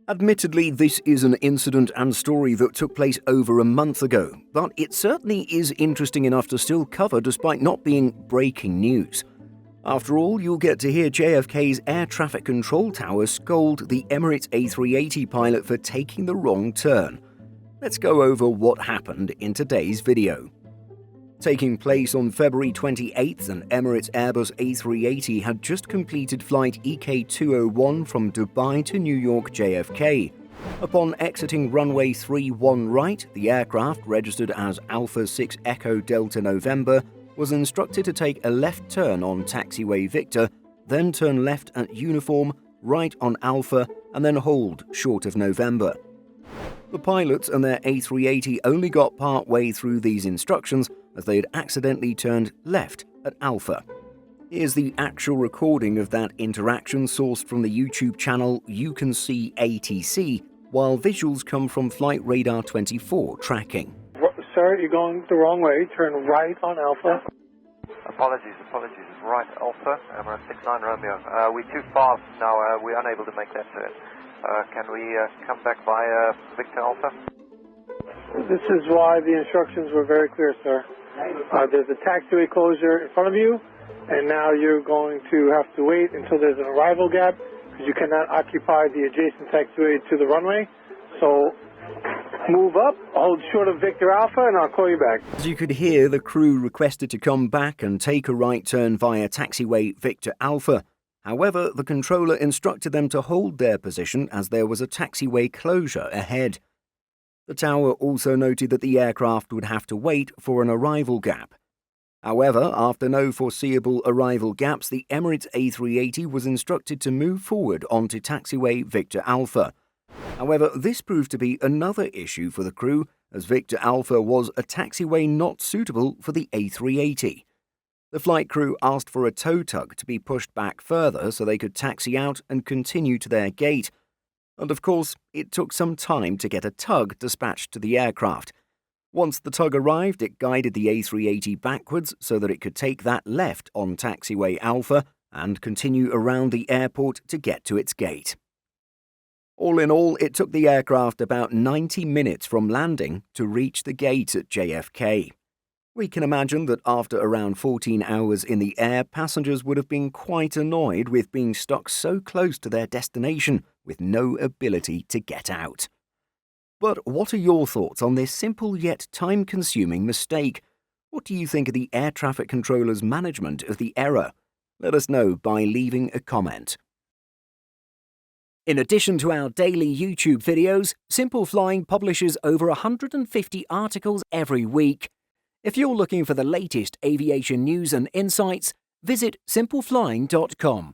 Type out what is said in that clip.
Admittedly, this is an incident and story that took place over a month ago, but it certainly is interesting enough to still cover despite not being breaking news. After all, you'll get to hear JFK's air traffic control tower scold the Emirates A380 pilot for taking the wrong turn. Let's go over what happened in today's video. Taking place on February 28th, an Emirates Airbus A380 had just completed flight EK201 from Dubai to New York JFK. Upon exiting runway 31 right, the aircraft, registered as Alpha 6 Echo Delta November, was instructed to take a left turn on Taxiway Victor, then turn left at Uniform, right on Alpha, and then hold short of November. The pilots and their A380 only got part way through these instructions as they had accidentally turned left at Alpha. Here's the actual recording of that interaction sourced from the YouTube channel You Can See ATC, while visuals come from Flight Radar 24 tracking. Sir, you're going the wrong way. Turn right on Alpha. Apologies. Right, Alpha, Emirates 69 Romeo. We're too fast now. We're unable to make that turn. Can we come back via Victor Alpha? This is why the instructions were very clear, sir. There's a taxiway closure in front of you, and now you're going to have to wait until there's an arrival gap because you cannot occupy the adjacent taxiway to the runway. So move up, hold short of Victor Alpha, and I'll call you back. As you could hear, the crew requested to come back and take a right turn via taxiway Victor Alpha. However, the controller instructed them to hold their position as there was a taxiway closure ahead. The tower also noted that the aircraft would have to wait for an arrival gap. However, after no foreseeable arrival gaps, the Emirates A380 was instructed to move forward onto taxiway Victor Alpha. However, this proved to be another issue for the crew, as Victor Alpha was a taxiway not suitable for the A380. The flight crew asked for a tow tug to be pushed back further so they could taxi out and continue to their gate. And of course, it took some time to get a tug dispatched to the aircraft. Once the tug arrived, it guided the A380 backwards so that it could take that left on taxiway Alpha and continue around the airport to get to its gate. All in all, it took the aircraft about 90 minutes from landing to reach the gate at JFK. We can imagine that after around 14 hours in the air, passengers would have been quite annoyed with being stuck so close to their destination with no ability to get out. But what are your thoughts on this simple yet time-consuming mistake? What do you think of the air traffic controller's management of the error? Let us know by leaving a comment. In addition to our daily YouTube videos, Simple Flying publishes over 150 articles every week. If you're looking for the latest aviation news and insights, visit simpleflying.com.